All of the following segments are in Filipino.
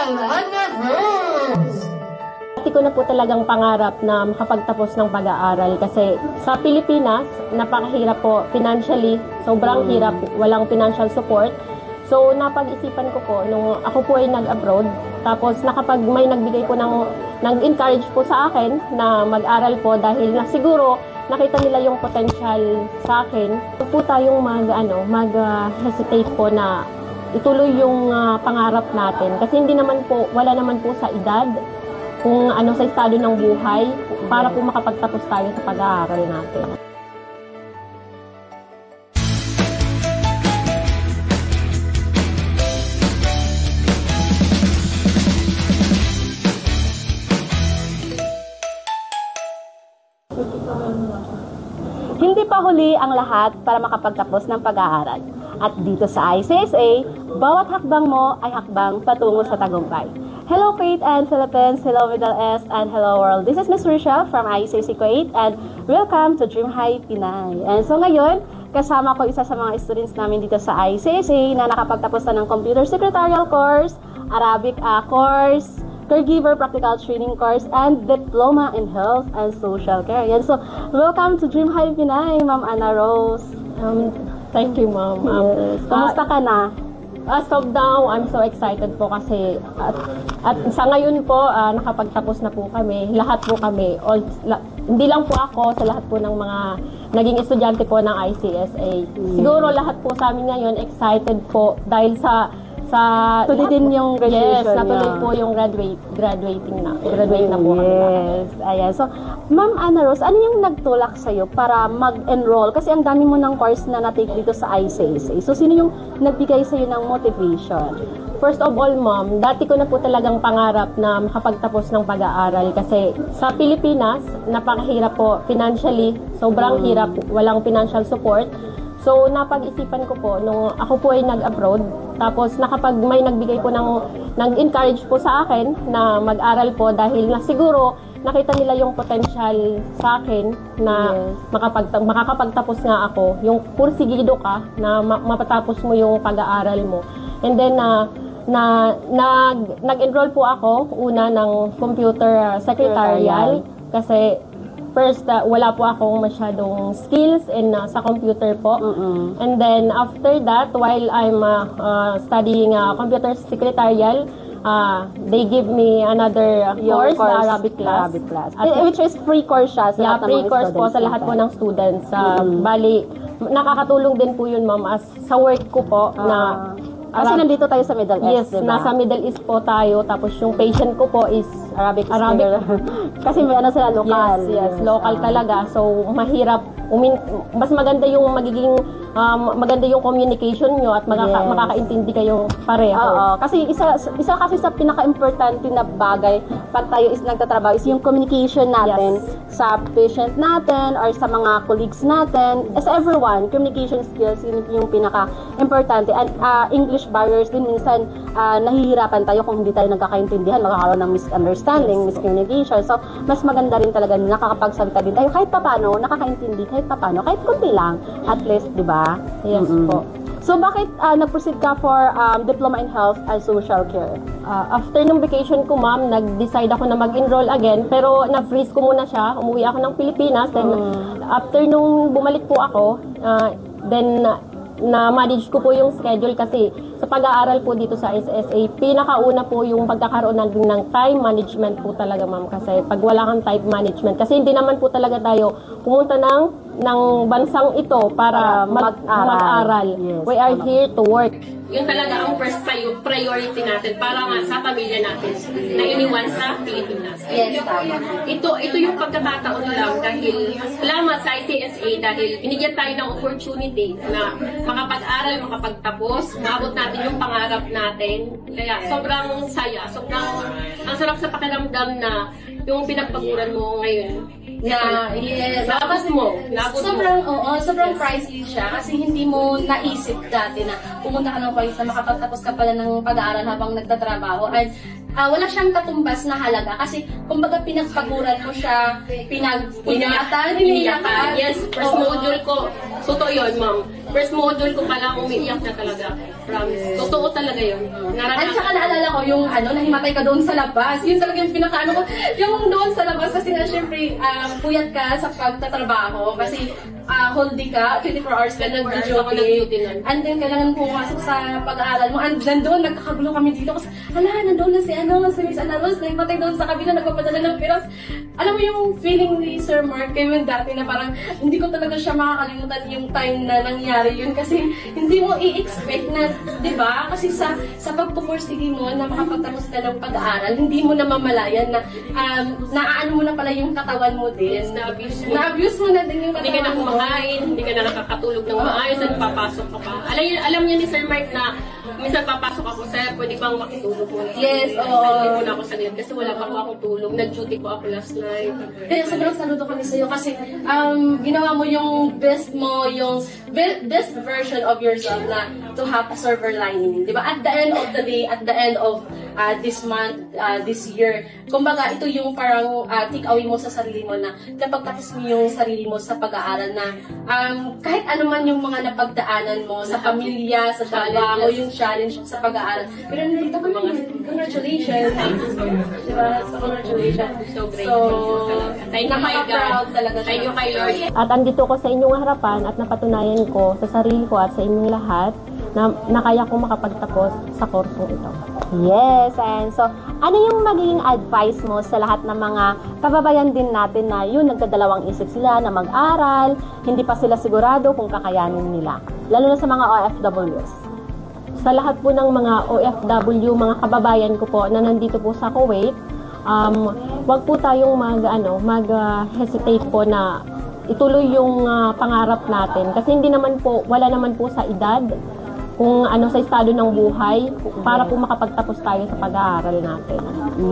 Alana Rose. Dati ko na po talagang pangarap na makapagtapos ng pag-aaral kasi sa Pilipinas, napakahirap po financially, sobrang hirap, walang financial support. So, napag-isipan ko po, nung ako po ay nag-abroad, tapos may nagbigay po nag-encourage po sa akin na mag-aral po dahil na siguro nakita nila yung potential sa akin. Huwag po tayong mag-hesitate po na ituloy yung pangarap natin kasi wala naman po sa edad, kung ano sa estado ng buhay para po makapagtapos tayo sa pag-aaral natin. Hindi pa huli ang lahat para makapagtapos ng pag-aaral. At dito sa ICSA, bawat hakbang mo ay hakbang patungo sa tagumpay. Hello Kuwait and Philippines, hello Middle East, and hello world. This is Ms. Risha from ICSA Kuwait and welcome to Dream High Pinay. And so ngayon, kasama ko isa sa mga students namin dito sa ICSA na nakapagtapos na ng Computer Secretarial course, Arabic course, Caregiver Practical Training course, and Diploma in Health and Social Care. Yan. So, welcome to Dream High Pinay, Ma'am Ana Rose. Thank you, Ma'am. Yes. Kamusta ka na? As of now, I'm so excited po kasi at sa ngayon po, nakapagtapos na po kami. Lahat po kami. Hindi lang po ako, sa lahat po ng mga naging estudyante po ng ICSA. Siguro lahat po sa amin ngayon excited po dahil tuloy din yung graduation. Yes, natuloy po yung graduate na po kami. Yes, ayan. So, Ma'am Ana Rose, ano yung nagtulak sa'yo para mag-enroll? Kasi ang dami mo ng course na na-take dito sa ICSA. So, sino yung nagbigay sa'yo ng motivation? First of all, Ma'am, dati ko na po talagang pangarap na makapagtapos ng pag-aaral kasi sa Pilipinas, napakahirap po financially, sobrang hirap, walang financial support. So, napag-isipan ko po, nung ako po ay nag-abroad, tapos may nagbigay po nag-encourage po sa akin na mag-aral po dahil na siguro nakita nila yung potential sa akin na makakapagtapos nga ako. Yung pursigido ka na mapatapos mo yung pag-aaral mo. And then, nag-enroll po ako una ng Computer Secretarial kasi first, wala po akong masyadong skills sa computer po. And then, after that, while I'm studying Computer Secretarial, they give me another course, the Arabic class. Which is free course siya sa lahat ng free course po sa lahat po ng students. Bali, nakakatulong din po yun, Ma'am, as sa work ko po na kasi nandito tayo sa Middle East, diba? Nasa Middle East po tayo. Tapos yung patient ko po is Arabic. Kasi may sila local. Yes, local talaga. So, mahirap. Mas maganda yung maganda yung communication nyo at makakaintindi kayo pareho. Kasi isa kasi sa pinaka-importante na bagay pag tayo is nagtatrabaho is yung communication natin sa patient natin or sa mga colleagues natin. As everyone, communication skills yun yung pinaka-importante. And English barriers din minsan nahihirapan tayo kung hindi tayo nagkakaintindihan, magkakaroon ng misunderstanding, miscommunication. So, mas maganda rin talaga na nakakapagsalita din tayo kahit paano, nakakaintindi kahit paano, kahit kunti lang, at least, di ba? Yes po. So, bakit nag-proceed ka for Diploma in Health and Social Care? After nung vacation ko, Ma'am, nag-decide ako na mag-enroll again, pero na-freeze ko muna siya. Umuwi ako ng Pilipinas. Then, after nung bumalik po ako, then na-manage ko po yung schedule kasi sa pag-aaral po dito sa ICSA, pinakauna po yung pagkakaroon ng time management po talaga, Ma'am. Kasi pag wala kang time management, kasi hindi naman po talaga tayo pumunta ng bansang ito para mag-aral. Yes. We are here to work. Yun talaga ang first priority natin para nga sa pamilya natin na iniwan sa Pilipinas. Yes, tama. Ito yung pagkakataon lang dahil salamat sa ICSA dahil binigyan tayo ng opportunity na makapag-aral, makapagtapos, maabot natin yung pangarap natin. Kaya sobrang saya, ang sarap sa pakiramdam na yung pinagpaguran mo ngayon. Sobrang priceless siya kasi hindi mo naisip dati na pumunta ka ng college na makapagtapos ka pala ng pag-aaral habang nagtatrabaho. And wala siyang katumbas na halaga kasi kumbaga pinagpaguran mo siya, iniyakan. Yes, first module ko. Totoo yun, ma'am. First module ko pala umiiyak na talaga. Promise. Totoo talaga yun. At saka naalala ko yung nahimatay ka doon sa labas. Yun talaga yung pinakaano ko. Yung doon sa labas kasi nga syempre puyat ka sa pagtatrabaho kasi whole day ka, 24 hours ka nag-duty. And then kailangan pumasok sa pag-aaral mo. And nandun, nagkakagulo kami dito kasi nandun na si Miss Ana Rose, nahimatay doon sa kabila, nagpapadala ng piras. Alam mo yung feeling ni Sir Mark kayo dati na parang hindi ko talaga siya makakalimutan yung time na nangyari yun kasi hindi mo i-expect na, di ba? Kasi sa pagpupursige mo na makapagtapos ka ng pag-aaral, hindi mo na mamalayan na naaano mo na pala yung katawan mo din. Na-abuse mo na din yung katawan mo. Hindi ka na kumakain, hindi ka na nakakatulog ng maayos at papasok ka pa. Alam niya ni Sir Mark na minsan papasok ako, sir, pwede bang makitulog mo? Yes, oo. Hindi ko na ako saglit kasi wala pa akong tulog. Nag-duty ko ako last night. Kaya sobrang saludo kami sa'yo kasi ginawa mo yung best best version of yourself na to have a silver lining. Diba? At the end of the day, at the end of this month, this year, kumbaga ito yung parang take away mo sa sarili mo na napagtapos mo yung sarili mo sa pag-aaral na kahit ano man yung mga napagdaanan mo sa pamilya, sa trabaho, yung challenge sa pag-aaral. Pero nandito ka mga congratulations. Diba? So, congratulations. So grateful. Thank you, my God. Talaga Thank you, kay Lord. At andito ko sa inyong harapan at napatunayan ko sa sarili ko at sa inyong lahat na kaya kong makapagtapos sa kursong ito. Yes, and so, ano yung magiging advice mo sa lahat ng mga kababayan din natin na yun, nagdadalawang isip sila na mag-aral, hindi pa sila sigurado kung kakayanin nila, lalo na sa mga OFWs? Sa lahat po ng mga OFW, mga kababayan ko po na nandito po sa Kuwait, wag po tayong mag-hesitate po na ituloy yung pangarap natin kasi wala naman po sa edad kung sa estado ng buhay para po makapagtapos tayo sa pag-aaral natin.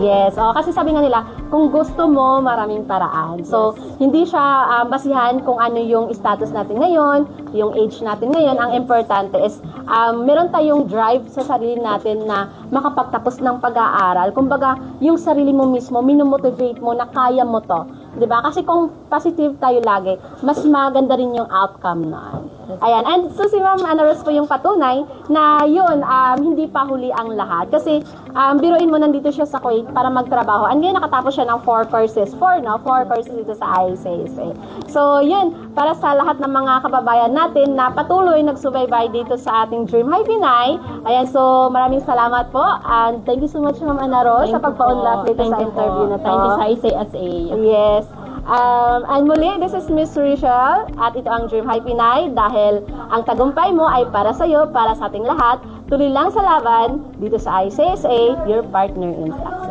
Yes. Kasi sabi nga nila, kung gusto mo, maraming paraan. So, hindi siya basihan kung ano yung status natin ngayon, yung age natin ngayon. Ang importante is, meron tayong drive sa sarili natin na makapagtapos ng pag-aaral. Kumbaga, yung sarili mo mismo, minomotivate mo na kaya mo to. Diba? Kasi kung positive tayo lagi, mas maganda rin yung outcome na. Ayan. And so si Ma'am Ana Rose po yung patunay na yun, hindi pa huli ang lahat. Kasi biruin mo nandito siya sa Kuwait para magtrabaho. And ngayon nakatapos siya ng 4 courses. 4 courses dito sa ICSA. So yun, para sa lahat ng mga kababayan natin na patuloy nagsubaybay dito sa ating Dream High Pinay. Ayan, so maraming salamat po. And thank you so much Ma'am Ana Rose sa pagpaunlak dito sa interview na to. Thank you sa ICSA. Yes. And muli, this is Miss Rachel at ito ang Dream High Pinay dahil ang tagumpay mo ay para sa'yo, para sa ating lahat. Tuloy lang sa laban dito sa ICSA, your partner in success.